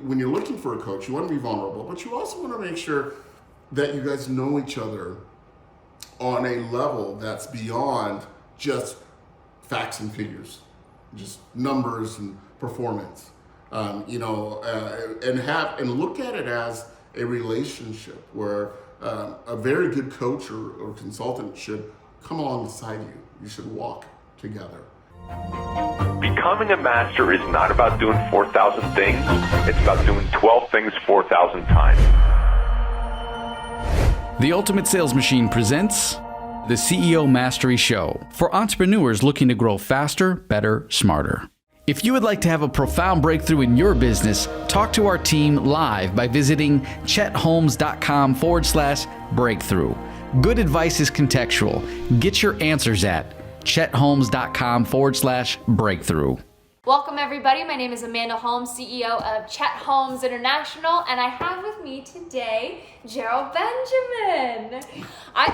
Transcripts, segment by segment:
when you're looking for a coach, you want to be vulnerable, but you also want to make sure that you guys know each other on a level that's beyond just facts and figures, just numbers and performance. And look at it as a relationship where a very good coach or consultant should come alongside you. You should walk together. Becoming a master is not about doing 4,000 things. It's about doing 12 things 4,000 times. The Ultimate Sales Machine presents the CEO Mastery Show for entrepreneurs looking to grow faster, better, smarter. If you would like to have a profound breakthrough in your business, talk to our team live by visiting chetholmes.com/breakthrough. Good advice is contextual. Get your answers at chetholmes.com/breakthrough. Welcome everybody, my name is Amanda Holmes, CEO of Chet Holmes International, and I have with me today Gerald Benjamin.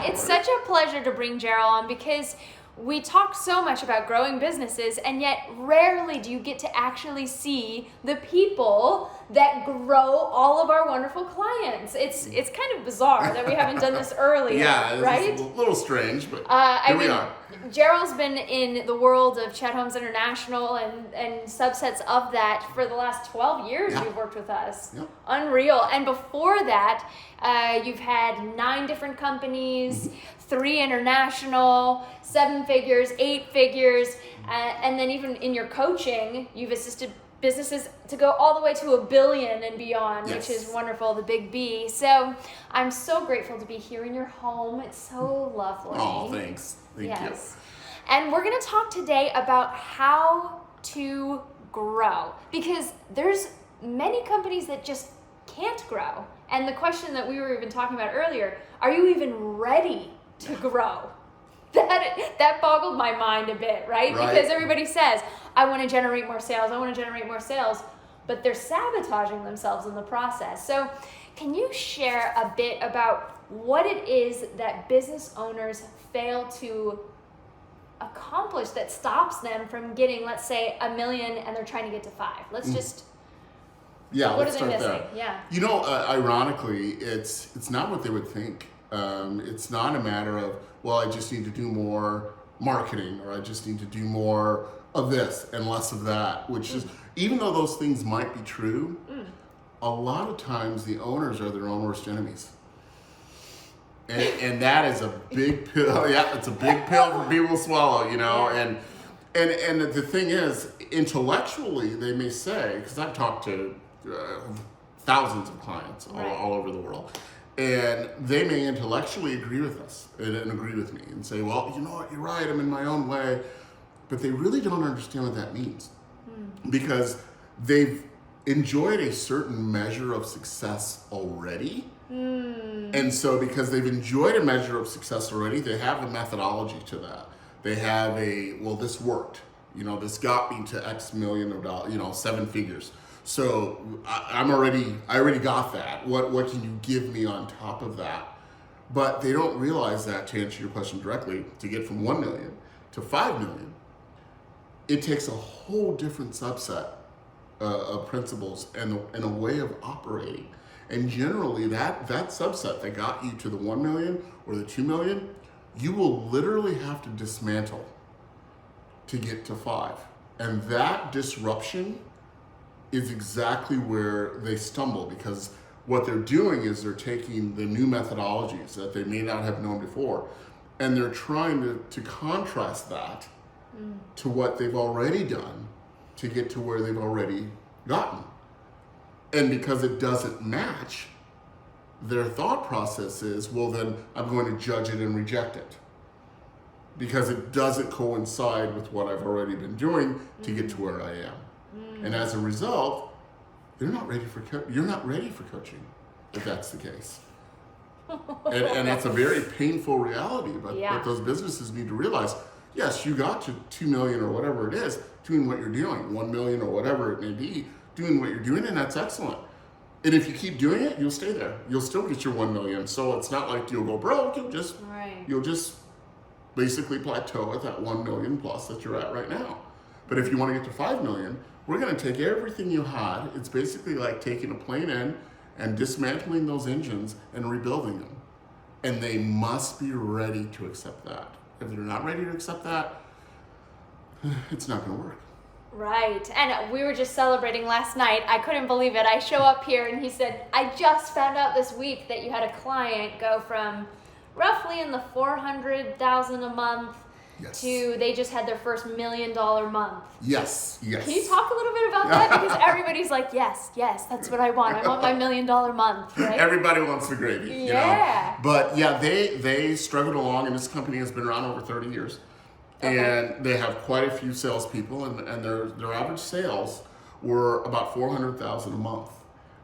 It's such a pleasure to bring Gerald on because we talk so much about growing businesses, and yet rarely do you get to actually see the people that grow all of our wonderful clients. It's kind of bizarre that we haven't done this earlier, yeah, right? It's a little strange, but we are. Gerald's been in the world of Chet Holmes International and subsets of that for the last 12 years. Yeah. You've worked with us. Yep. Unreal. And before that, you've had 9 different companies, 3 international, 7 figures, 8 figures, and then even in your coaching, you've assisted businesses to go all the way to $1 billion and beyond, Yes. which is wonderful, the big B. So I'm so grateful to be here in your home. It's so lovely. Oh, thanks. Thank you. And we're going to talk today about how to grow, because there's many companies that just can't grow. And the question that we were even talking about earlier, are you even ready to grow? That boggled my mind a bit, right? Because everybody says, I want to generate more sales, but they're sabotaging themselves in the process. So can you share a bit about what it is that business owners fail to accomplish that stops them from getting, let's say, $1 million and they're trying to get to 5? Let's just... Yeah, what let's are they start missing? there. Yeah. You know, ironically, it's not what they would think. It's not a matter of, well, I just need to do more marketing, or I just need to do more of this and less of that, which is, even though those things might be true, a lot of times the owners are their own worst enemies. And that is a big pill. Yeah, it's a big pill for people to swallow, you know. Yeah. And the thing is, intellectually, they may say, because I've talked to thousands of clients all over the world, and they may intellectually agree with us and agree with me and say, well, you know what, you're right, I'm in my own way. But they really don't understand what that means, because they've enjoyed a certain measure of success already. And so because they've enjoyed a measure of success already, they have a methodology to that. They have well, this worked. You know, this got me to X million of dollars, 7 figures. So I already got that. What can you give me on top of that? But they don't realize that, to answer your question directly, to get from 1 million to 5 million, it takes a whole different subset of principles and a way of operating. And generally that subset that got you to the 1 million or the 2 million, you will literally have to dismantle to get to 5. And that disruption is exactly where they stumble, because what they're doing is they're taking the new methodologies that they may not have known before, and they're trying to contrast that to what they've already done to get to where they've already gotten. And because it doesn't match, their thought process is, well, then I'm going to judge it and reject it, because it doesn't coincide with what I've already been doing to get to where I am. And as a result, you're not ready for coaching, if that's the case. And that's a very painful reality, but those businesses need to realize, yes, you got to 2 million or whatever it is, doing what you're doing, 1 million or whatever it may be, doing what you're doing, and that's excellent. And if you keep doing it, you'll stay there. You'll still get your 1 million. So it's not like you'll go broke. You'll just basically plateau at that 1 million plus that you're at right now. But if you want to get to 5 million, we're going to take everything you had. It's basically like taking a plane in and dismantling those engines and rebuilding them. And they must be ready to accept that. If they're not ready to accept that, it's not going to work. Right. And we were just celebrating last night. I couldn't believe it. I show up here and he said, I just found out this week that you had a client go from roughly in the $400,000 a month Yes. to they just had their first $1 million month. Yes, yes. Can you talk a little bit about that? Because everybody's like, yes, that's what I want. I want my $1 million month, right? Everybody wants the gravy, you Yeah. know? But yeah, they struggled along, and this company has been around over 30 years. Okay. And they have quite a few salespeople, and their average sales were about $400,000 a month.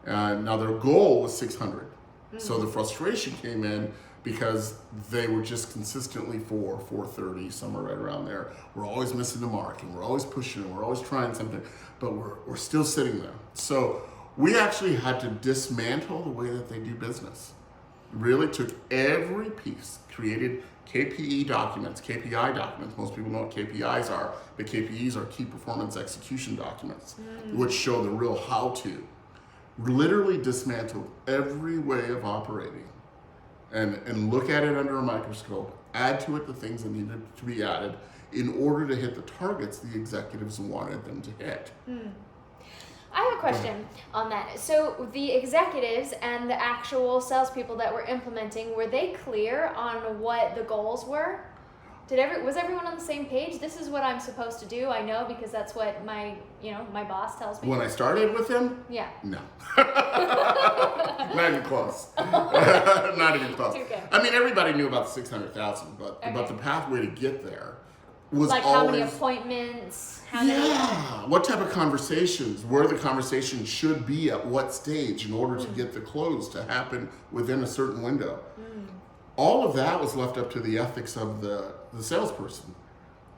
And now their goal was $600,000. So the frustration came in because they were just consistently $430,000, somewhere right around there. We're always missing the mark, and we're always pushing, and we're always trying something, but we're still sitting there. So we actually had to dismantle the way that they do business. Really took every piece, created KPI documents. Most people know what KPIs are, but KPIs are key performance execution documents, which show the real how-to. Literally dismantled every way of operating and look at it under a microscope, add to it the things that needed to be added in order to hit the targets the executives wanted them to hit. I have a question on that. So the executives and the actual salespeople that were implementing, were they clear on what the goals were? Was everyone on the same page? This is what I'm supposed to do. I know because that's what my boss tells me. When I started with them, Yeah. no. Not even close. Not even close. Okay. I mean, everybody knew about the 600,000, but Okay. the pathway to get there was Like always... how many appointments? How many? Yeah. What type of conversations, where the conversation should be at what stage in order to get the close to happen within a certain window. All of that was left up to the ethics of the salesperson.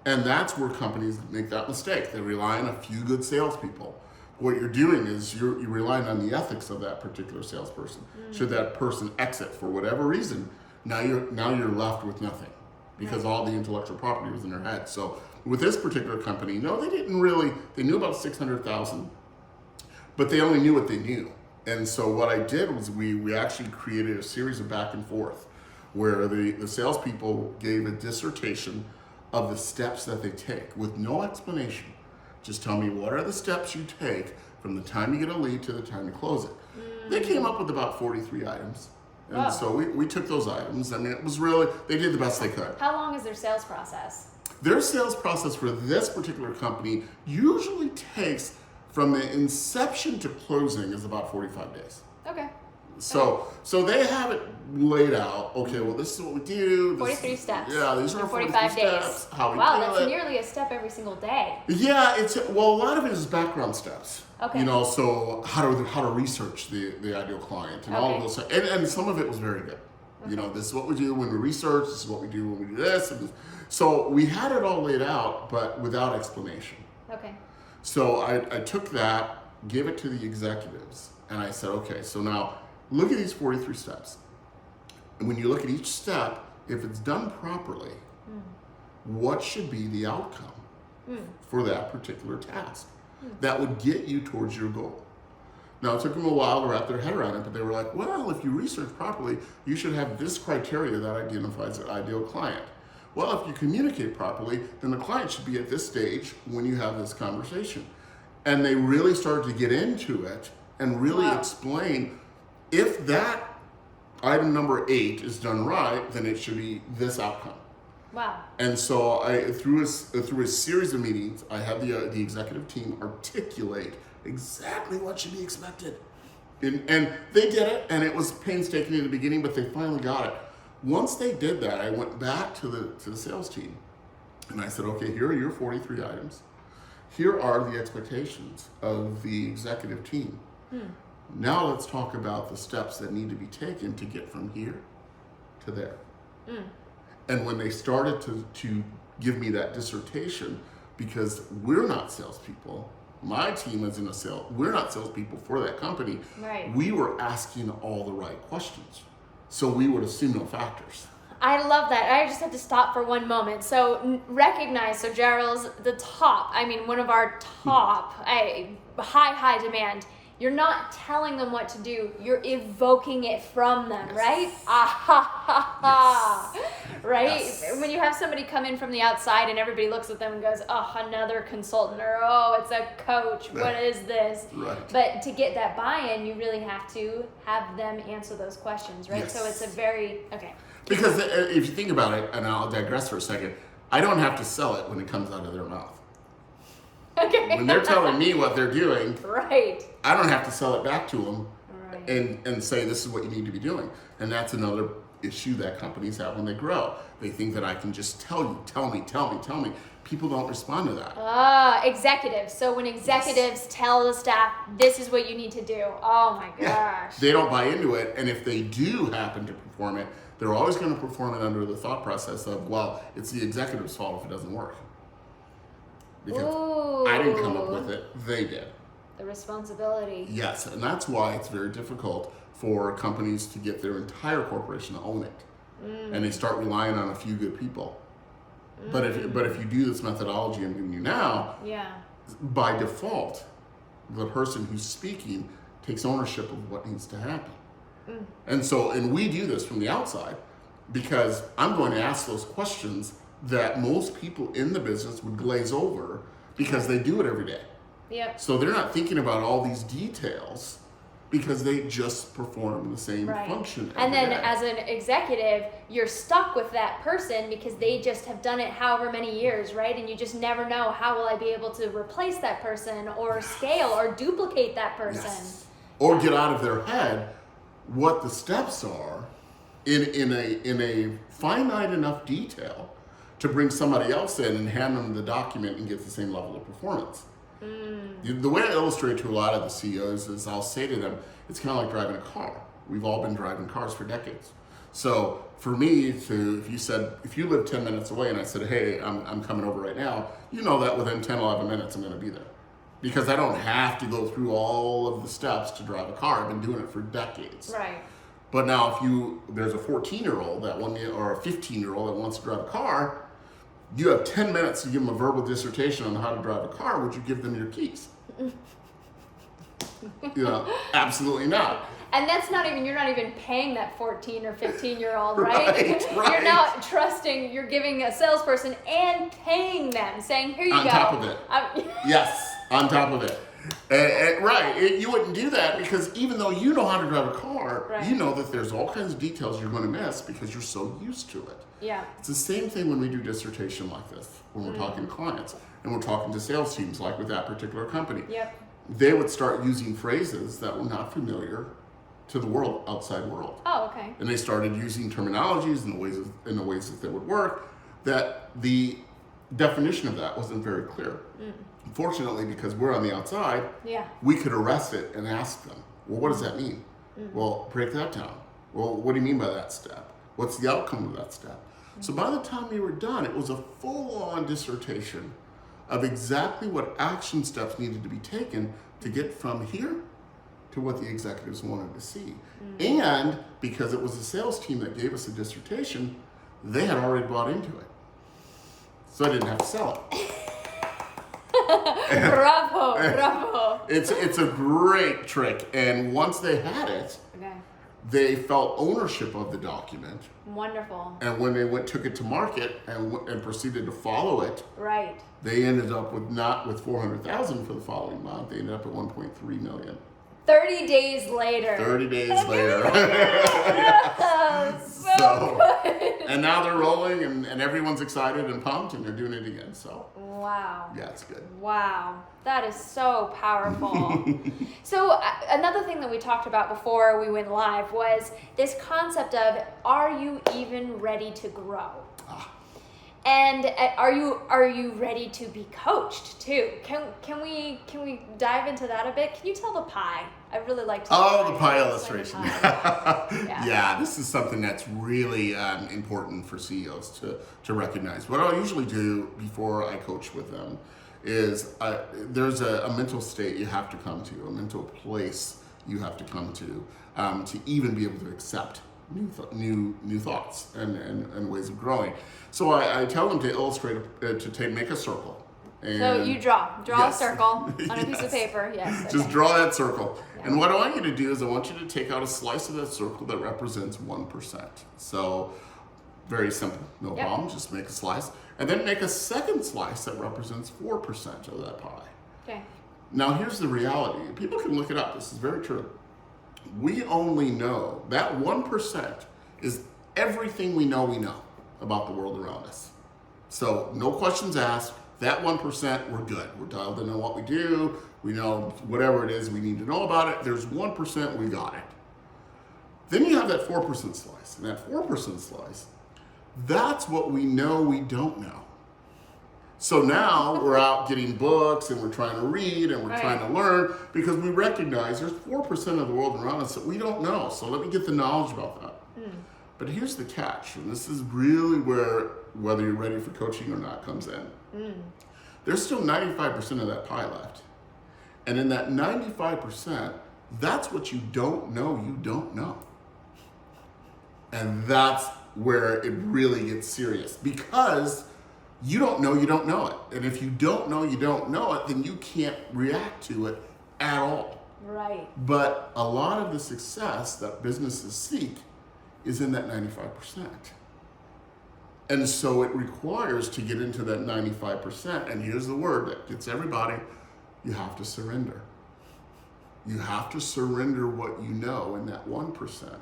And that's where companies make that mistake. They rely on a few good salespeople. What you're doing is you're relying on the ethics of that particular salesperson. Should that person exit for whatever reason, now you're left with nothing because all the intellectual property was in their head. So with this particular company, no, they knew about 600,000, but they only knew what they knew. And so what I did was we actually created a series of back and forth where the salespeople gave a dissertation of the steps that they take with no explanation. Just tell me what are the steps you take from the time you get a lead to the time you close it. They came up with about 43 items. And Wow. so we took those items. I mean, it was really, they did the best they could. How long is their sales process? Their sales process for this particular company usually takes from the inception to closing is about 45 days. Okay. So they have it laid out. Okay, well, this is what we do. 43 steps. Yeah, these are in 45 days. steps. How we Wow, do that's it. nearly a step every single day. Yeah, a lot of it is background steps. Okay. You know, so how to research the ideal client and all of Okay. those, and some of it was very good. You know, this is what we do when we research. This is what we do when we do this. And this. So we had it all laid out, but without explanation. Okay. So I took that, gave it to the executives, and I said, okay, so now look at these 43 steps. And when you look at each step, if it's done properly, what should be the outcome for that particular task that would get you towards your goal? Now, it took them a while to wrap their head around it, but they were like, well, if you research properly, you should have this criteria that identifies the ideal client. Well, if you communicate properly, then the client should be at this stage when you have this conversation. And they really started to get into it and really Wow. explain, if that item number 8 is done right, then it should be this outcome. Wow. And so through a series of meetings, I had the executive team articulate exactly what should be expected. And they did it, and it was painstaking in the beginning, but they finally got it. Once they did that, I went back to the sales team, and I said, okay, here are your 43 items. Here are the expectations of the executive team. Now let's talk about the steps that need to be taken to get from here to there. And when they started to give me that dissertation, because we're not salespeople, my team is in a sale, we're not salespeople for that company. Right. We were asking all the right questions. So we would assume no factors. I love that. I just have to stop for one moment. So recognize, so Gerald's the top. I mean, one of our top, high demand. You're not telling them what to do. You're evoking it from them, right? Ah ha ha ha. Right? Yes. When you have somebody come in from the outside and everybody looks at them and goes, oh, another consultant, or oh, it's a coach. What is this? Right. But to get that buy-in, you really have to have them answer those questions, right? Yes. So it's a very, okay. Because if you think about it, and I'll digress for a second, I don't have to sell it when it comes out of their mouth. Okay. When they're telling me what they're doing, Right. I don't have to sell it back to them Right. and say this is what you need to be doing. And that's another issue that companies have when they grow. They think that I can just tell me. People don't respond to that. Executives. So when executives tell the staff, this is what you need to do. Oh my gosh. They don't buy into it, and if they do happen to perform it, they're always going to perform it under the thought process of, well, it's the executive's fault if it doesn't work. Because I didn't come up with it, they did. The responsibility. Yes, and that's why it's very difficult for companies to get their entire corporation to own it. And they start relying on a few good people. But if you do this methodology I'm giving you now, Yeah. by default, the person who's speaking takes ownership of what needs to happen. And we do this from the outside because I'm going to ask those questions that most people in the business would glaze over because they do it every day. Yep. So they're not thinking about all these details because they just perform the same Right. function And every then day. as an executive, you're stuck with that person because they just have done it however many years, right? And you just never know, how will I be able to replace that person or scale or duplicate that person? Yes. Or get out of their head what the steps are in a finite enough detail to bring somebody else in and hand them the document and get the same level of performance. The way I illustrate to a lot of the CEOs is I'll say to them, it's kind of like driving a car. We've all been driving cars for decades. So for me, if you live 10 minutes away and I said, hey, I'm coming over right now, you know that within 10, 11 minutes I'm going to be there. Because I don't have to go through all of the steps to drive a car. I've been doing it for decades. Right. But now there's a 14-year-old or a 15-year-old that wants to drive a car, you have 10 minutes to give them a verbal dissertation on how to drive a car. Would you give them your keys? Absolutely not. And you're not even paying that 14 or 15-year-old, right? Right. You're not trusting, you're giving a salesperson and paying them, saying, here you On go. top of it. Yes, on top of it. You wouldn't do that because even though you know how to drive a car, Right. you know that there's all kinds of details you're going to miss because you're so used to it. Yeah. It's the same thing when we do dissertation like this, when we're talking to clients and we're talking to sales teams like with that particular company. Yep. They would start using phrases that were not familiar to the outside world. Oh, okay. And they started using terminologies in the ways that they would work, that the definition of that wasn't very clear. Unfortunately, because we're on the outside, Yeah. we could arrest it and ask them, well, what does that mean? Well, break that down. Well, what do you mean by that step? What's the outcome of that step? So by the time we were done, it was a full-on dissertation of exactly what action steps needed to be taken to get from here to what the executives wanted to see. And because it was the sales team that gave us the dissertation, they had already bought into it. So I didn't have to sell it. Bravo. It's a great trick. And once they had it, Okay. they felt ownership of the document. Wonderful. And when they took it to market and proceeded to follow it, Right. they ended up not with 400,000 for the following month. They ended up at 1.3 million. 30 days later. 30 days later. So good. And now they're rolling and everyone's excited and pumped and they're doing it again. So Wow. yeah, it's good. Wow. That is so powerful. So another thing that we talked about before we went live was this concept of, are you even ready to grow? And are you ready to be coached too? Can we dive into that a bit? Can you tell the pie? I really like to. Oh, the pie illustration. Yeah. Yeah, this is something that's really important for CEOs to recognize. What I'll usually do before I coach with them is there's a mental state you have to come to, a mental place you have to come to even be able to accept new thoughts and ways of growing. So I tell them to illustrate, make a circle. And so you draw yes. a circle on a piece of Yes. paper. Yes. Just okay. draw that circle. Yeah. And what I want you to do is I want you to take out a slice of that circle that represents 1%. So very simple, no Yep. problem. Just make a slice. And then make a second slice that represents 4% of that pie. Okay. Now here's the reality. People can look it up. This is very true. We only know that 1% is everything we know about the world around us. So no questions asked. That 1%, we're good. We're dialed in on what we do. We know whatever it is we need to know about it. There's 1%, we got it. Then you have that 4% slice. And that 4% slice, that's what we know we don't know. So now we're out getting books and we're trying to read and we're trying to learn because we recognize there's 4% of the world around us that we don't know. So let me get the knowledge about that. But here's the catch, and this is really where whether you're ready for coaching or not comes in. There's still 95% of that pie left. And in that 95%, that's what you don't know. And that's where it really gets serious because you don't know it. And if you don't know it, then you can't react to it at all. Right. But a lot of the success that businesses seek is in that 95%. And so it requires to get into that 95%, and here's the word that gets everybody, you have to surrender. You have to surrender what you know in that 1%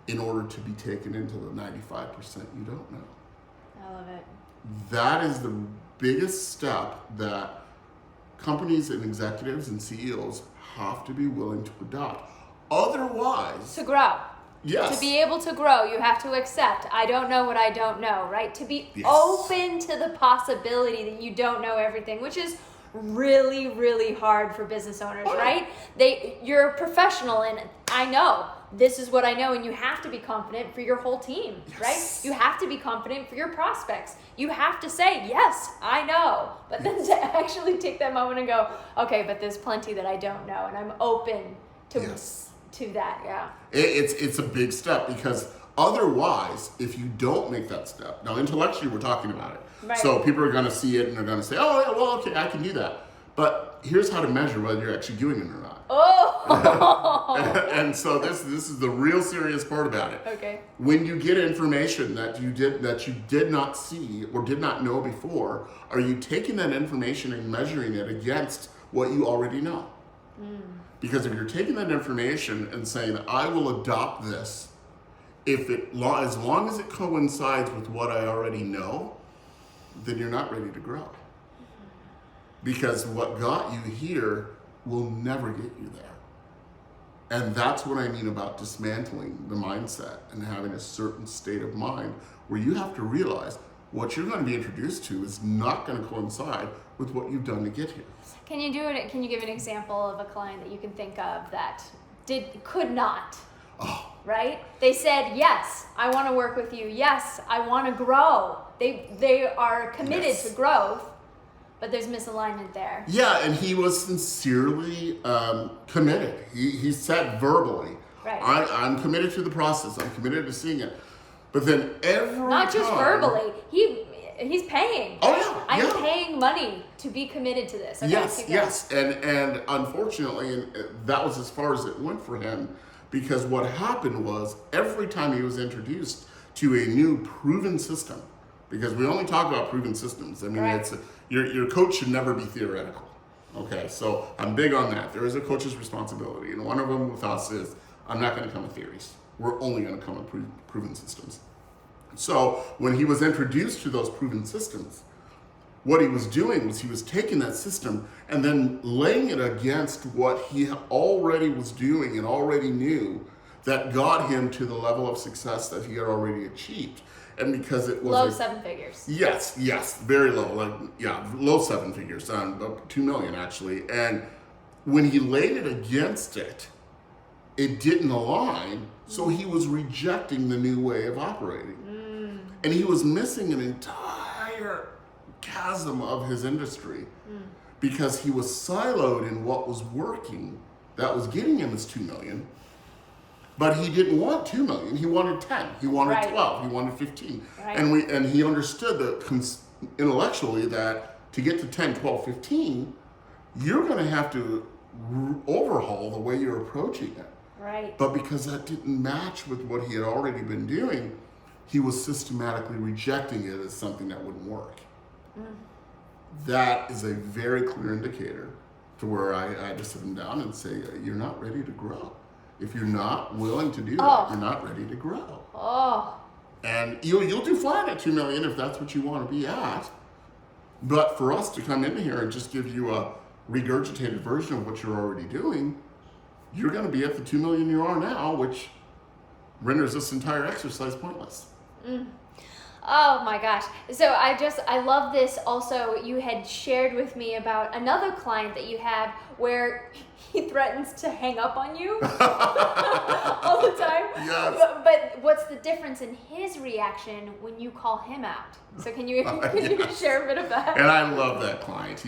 in order to be taken into the 95% you don't know. I love it. That is the biggest step that companies and executives and CEOs have to be willing to adopt. Otherwise, To grow. yes. To be able to grow, you have to accept, I don't know what I don't know, right? To be Yes. open to the possibility that you don't know everything, which is really, really hard for business owners, right? You're a professional and I know this is what I know, and you have to be confident for your whole team, right? You have to be confident for your prospects. You have to say, yes, I know. But then to actually take that moment and go, okay, but there's plenty that I don't know, and I'm open to that, yeah. It's a big step because otherwise, if you don't make that step, now intellectually we're talking about it. Right. So people are going to see it and they're going to say, oh, yeah, well, okay, I can do that. But here's how to measure whether you're actually doing it or not. Oh! And so this is the real serious part about it. Okay. When you get information that you did not see or did not know before, are you taking that information and measuring it against what you already know? Because if you're taking that information and saying, I will adopt this, as long as it coincides with what I already know, then you're not ready to grow. Because what got you here will never get you there. And that's what I mean about dismantling the mindset and having a certain state of mind where you have to realize what you're going to be introduced to is not going to coincide with what you've done to get here. Can you give an example of a client that you can think of that could not? Right? They said, yes, I want to work with you. Yes, I want to grow. They are committed to growth, but there's misalignment there. Yeah, and he was sincerely committed. He said verbally, Right. I'm committed to the process. I'm committed to seeing it. But then Not just verbally. He's paying. Oh, yeah. I'm paying money to be committed to this. Okay, Yes. And unfortunately, that was as far as it went for him, because what happened was every time he was introduced to a new proven system, because we only talk about proven systems. I mean, Right. Your coach should never be theoretical. Okay, so I'm big on that. There is a coach's responsibility, and one of them with us is I'm not going to come with theories. We're only going to come with proven systems. So when he was introduced to those proven systems, what he was doing was he was taking that system and then laying it against what he already was doing and already knew that got him to the level of success that he had already achieved. And because it was Low 7 figures. Yes, very low, low 7 figures, about 2 million actually. And when he laid it against it, it didn't align, so he was rejecting the new way of operating. And he was missing an entire chasm of his industry because he was siloed in what was working that was getting him his 2 million. But he didn't want 2 million. He wanted 10. He wanted Right. 12. He wanted 15. Right. And he understood that intellectually that to get to 10, 12, 15, you're going to have to overhaul the way you're approaching it. Right. But because that didn't match with what he had already been doing, he was systematically rejecting it as something that wouldn't work. That is a very clear indicator to where I had to sit him down and say, you're not ready to grow. If you're not willing to do that, you're not ready to grow. Oh. And you'll do fine at 2 million if that's what you want to be at. But for us to come in here and just give you a regurgitated version of what you're already doing, you're going to be at the 2 million you are now, which renders this entire exercise pointless. Oh my gosh. So I love this. Also, you had shared with me about another client that you have where he threatens to hang up on you all the time. Yes. But what's the difference in his reaction when you call him out? So can you share a bit of that? And I love that client.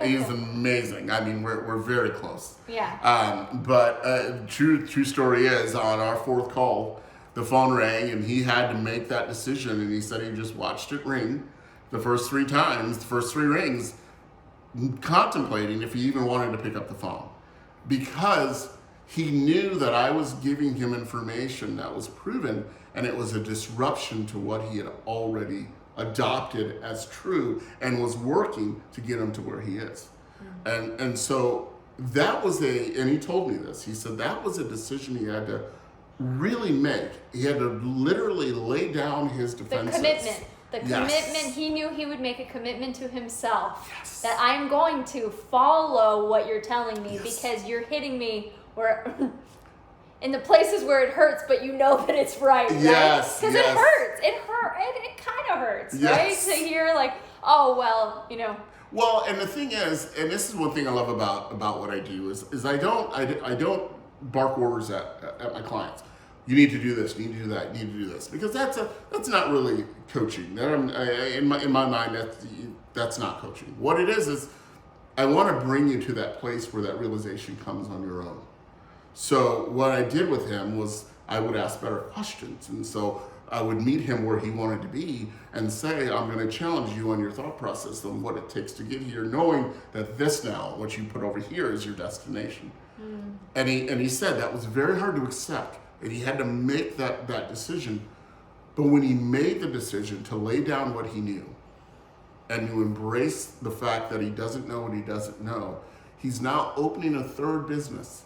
He's amazing. I mean, we're very close. Yeah. But true story is, on our fourth call, the phone rang and he had to make that decision, and he said he just watched it ring the first 3 times, the first 3 rings, contemplating if he even wanted to pick up the phone, because he knew that I was giving him information that was proven, and it was a disruption to what he had already adopted as true and was working to get him to where he is. And so that was and he told me this, he said that was a decision he had to really make. He had to literally lay down his defenses. The Yes. commitment, he knew he would make a commitment to himself. Yes. That I'm going to follow what you're telling me, because you're hitting me where in the places where it hurts, but you know that it's right, right? Yes. Because it hurts. It kind of hurts, right? To hear like, oh, well, Well, and the thing is, and this is one thing I love about what I do, is I don't bark orders at my clients. You need to do this, you need to do that, you need to do this, because that's not really coaching. In my mind, that's not coaching. What it is I want to bring you to that place where that realization comes on your own. So what I did with him was I would ask better questions, and so I would meet him where he wanted to be and say, I'm going to challenge you on your thought process on what it takes to get here, knowing that this now, what you put over here, is your destination. And he said that was very hard to accept, and he had to make that decision. But when he made the decision to lay down what he knew and to embrace the fact that he doesn't know what he doesn't know, he's now opening a 3rd business,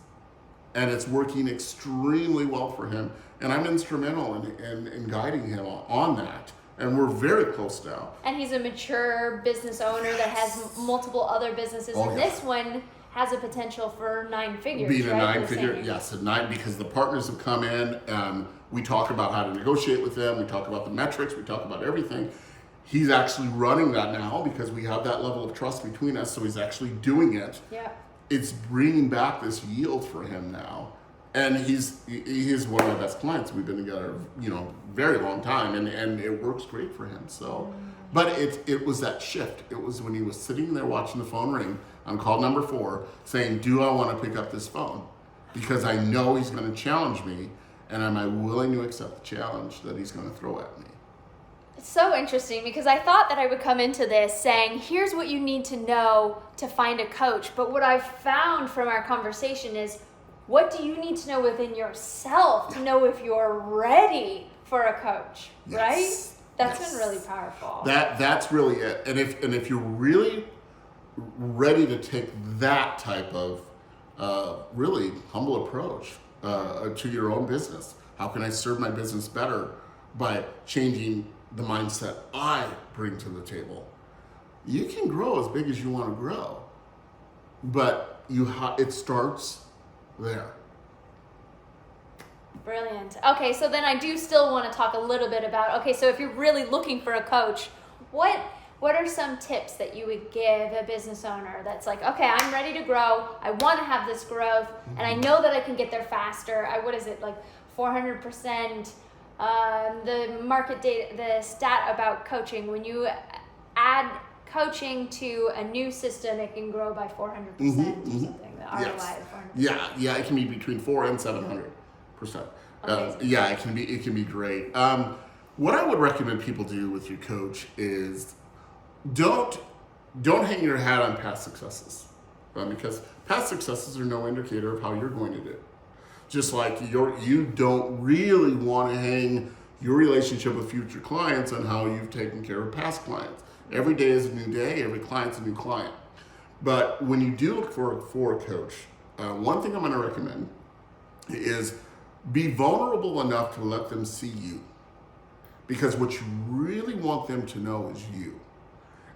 and it's working extremely well for him. And I'm instrumental in guiding him on that. And we're very close now. And he's a mature business owner that has multiple other businesses. This one has a potential for 9 figures. Being a 9-figure, yes, a 9, because the partners have come in. We talk about how to negotiate with them. We talk about the metrics. We talk about everything. He's actually running that now because we have that level of trust between us. So he's actually doing it. Yeah. It's bringing back this yield for him now. And he's one of my best clients. We've been together, very long time, and it works great for him. So, but it was that shift. It was when he was sitting there watching the phone ring on call number 4, saying, "Do I want to pick up this phone? Because I know he's going to challenge me, and am I willing to accept the challenge that he's going to throw at me?" It's so interesting, because I thought that I would come into this saying, here's what you need to know to find a coach. But what I've found from our conversation is, what do you need to know within yourself to know if you're ready for a coach, right? That's been really powerful. That's really it. And if you're really ready to take that type of really humble approach to your own business, how can I serve my business better by changing the mindset I bring to the table? You can grow as big as you want to grow, but it starts there. Brilliant. Okay, so then I do still want to talk a little bit about, so if you're really looking for a coach, what are some tips that you would give a business owner that's like, okay, I'm ready to grow, I want to have this growth, and I know that I can get there faster. What is it, like 400%? The market data, the stat about coaching, when you add coaching to a new system, it can grow by 400% or something. The ROI is 400%. Yeah, it can be between 400 and 700. Amazing. Yeah, it can be great. What I would recommend people do with your coach is don't hang your hat on past successes, because past successes are no indicator of how you're going to do. Just like you don't really want to hang your relationship with future clients on how you've taken care of past clients. Every day is a new day. Every client's a new client. But when you do look for a coach, one thing I'm going to recommend is be vulnerable enough to let them see you. Because what you really want them to know is you.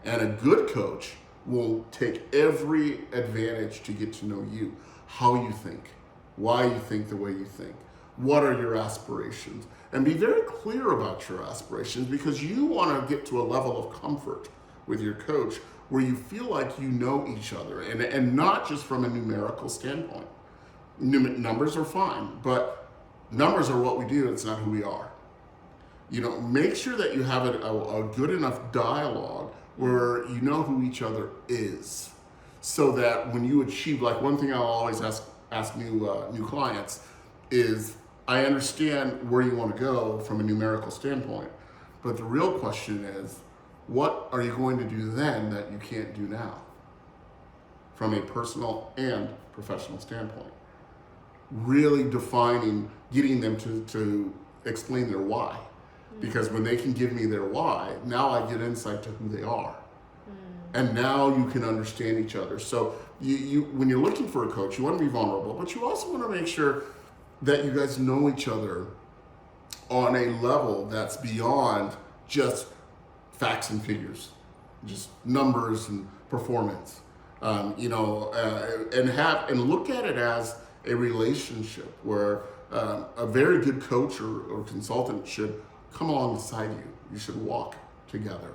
And a good coach will take every advantage to get to know you, how you think, why you think the way you think, what are your aspirations, and be very clear about your aspirations, because you want to get to a level of comfort with your coach where you feel like you know each other, and not just from a numerical standpoint. Numbers are fine, but numbers are what we do, it's not who we are. Make sure that you have a good enough dialogue where you know who each other is, so that when you achieve, like one thing I'll always ask new clients is, I understand where you want to go from a numerical standpoint, but the real question is, what are you going to do then that you can't do now from a personal and professional standpoint? Really defining, getting them to explain their why. Because when they can give me their why, now I get insight to who they are. And now you can understand each other. So you when you're looking for a coach, you want to be vulnerable, but you also want to make sure that you guys know each other on a level that's beyond just facts and figures, just numbers and performance. And look at it as a relationship where a very good coach or consultant should come alongside you. You should walk together.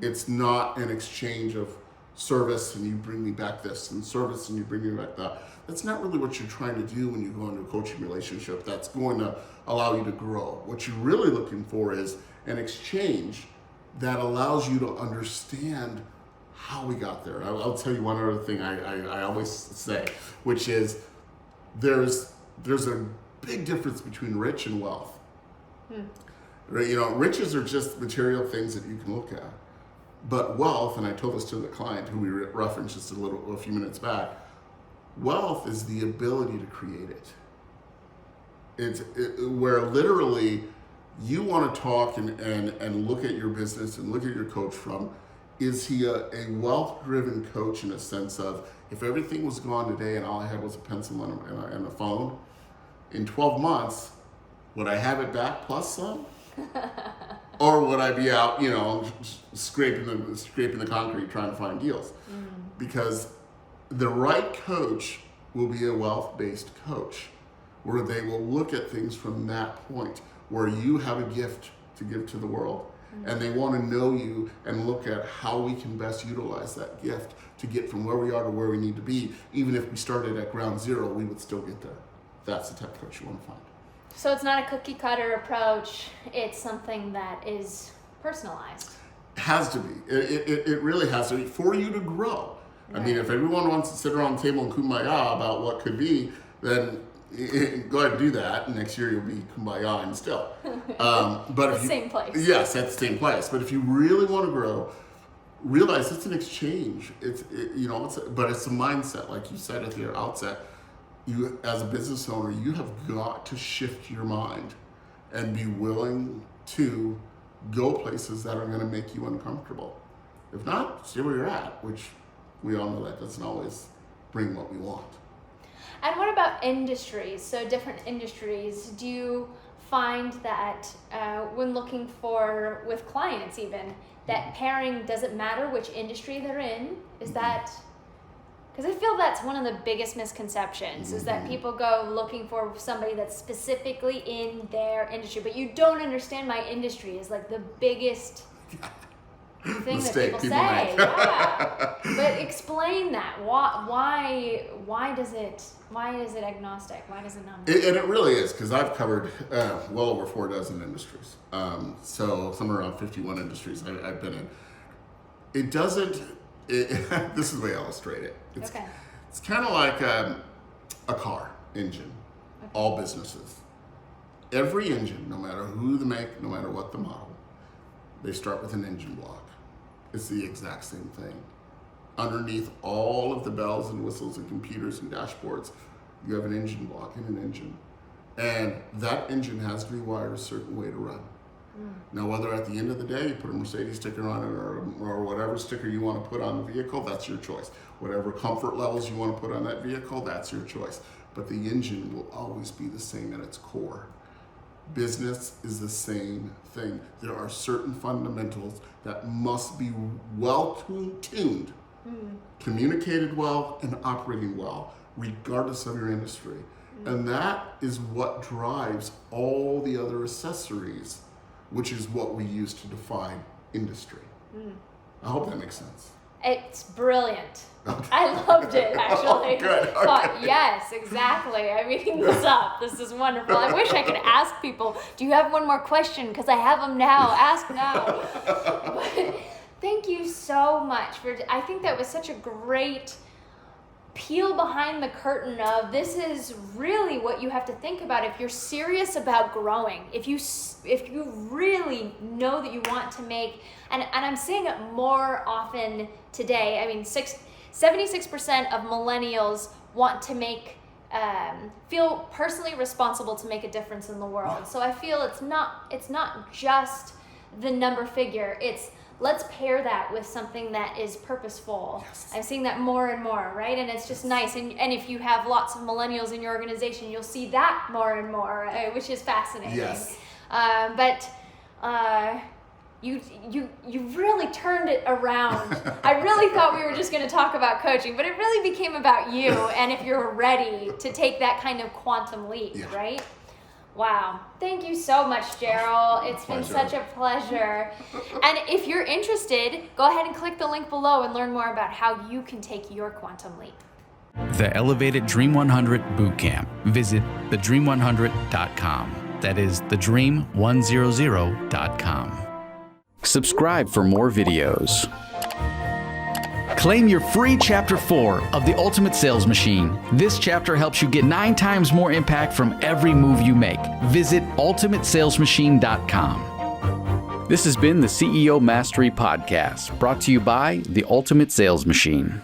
It's not an exchange of service and you bring me back this, and service and you bring me back that. That's not really what you're trying to do when you go into a coaching relationship that's going to allow you to grow. What you're really looking for is an exchange that allows you to understand how we got there. I'll tell you one other thing I always say, which is there's a big difference between rich and wealth. Riches are just material things that you can look at. But wealth, and I told this to the client who we referenced just a few minutes back, wealth is the ability to create it. It's where literally you want to talk and look at your business and look at your coach from, is he a wealth-driven coach in a sense of, if everything was gone today and all I had was a pencil and a phone, in 12 months, would I have it back plus some? Or would I be out, scraping the concrete trying to find deals? Because the right coach will be a wealth-based coach, where they will look at things from that point, where you have a gift to give to the world, and they want to know you and look at how we can best utilize that gift to get from where we are to where we need to be. Even if we started at ground zero, we would still get there. That's the type of coach you want to find. So it's not a cookie cutter approach, it's something that is personalized. Has to be. It really has to be for you to grow. Right. I mean, if everyone wants to sit around the table and kumbaya about what could be, then go ahead and do that. And next year you'll be kumbaya and still. But if same place. Yes, at the same place. But if you really want to grow, realize it's an exchange. But it's a mindset, like you said at the outset. You, as a business owner, you have got to shift your mind and be willing to go places that are going to make you uncomfortable. If not, stay where you're at, which we all know that doesn't always bring what we want. And what about industries? So different industries, do you find that when looking for, with clients even, that pairing doesn't matter which industry they're in? Is that... Because I feel that's one of the biggest misconceptions, is that people go looking for somebody that's specifically in their industry, but you don't understand my industry is like the biggest thing mistake that people say. make. Yeah. But explain that. Why is it agnostic? Why does it not matter? And it really is, because I've covered well over 4 dozen industries. So somewhere around 51 industries I've been in. It doesn't... this is the way I illustrate it. It's kind of like a car engine. Okay. All businesses. every engine, no matter who the make, no matter what the model, they start with an engine block. It's the exact same thing. Underneath all of the bells and whistles and computers and dashboards, you have an engine block and an engine. And that engine has to be wired a certain way to run. Now, whether at the end of the day you put a Mercedes sticker on it or whatever sticker you want to put on the vehicle, that's your choice. Whatever comfort levels you want to put on that vehicle, that's your choice. But the engine will always be the same at its core. Business is the same thing. There are certain fundamentals that must be well tuned, communicated well, and operating well, regardless of your industry. And that is what drives all the other accessories, which is what we use to define industry. I hope that makes sense. It's brilliant. I loved it, actually. Good. Thought, yes, exactly. I'm eating this up. This is wonderful. I wish I could ask people, do you have one more question? Because I have them now. Ask now. But thank you so much I think that was such a great peel behind the curtain of this is really what you have to think about if you're serious about growing. If you really know that you want to make, and I'm seeing it more often today. I mean, 76% of millennials want to make feel personally responsible to make a difference in the world. So I feel it's not just the number figure. It's let's pair that with something that is purposeful. Yes. I'm seeing that more and more, right? And it's just nice. And if you have lots of millennials in your organization, you'll see that more and more, which is fascinating. Yes. You really turned it around. I really thought we were just going to talk about coaching, but it really became about you and if you're ready to take that kind of quantum leap, right? Wow. Thank you so much, Gerald. It's been such a pleasure. And if you're interested, go ahead and click the link below and learn more about how you can take your quantum leap. The Elevated Dream 100 Bootcamp. Visit thedream100.com. That is thedream100.com. Subscribe for more videos. Claim your free Chapter 4 of The Ultimate Sales Machine. This chapter helps you get 9 times more impact from every move you make. Visit ultimatesalesmachine.com. This has been the CEO Mastery Podcast, brought to you by The Ultimate Sales Machine.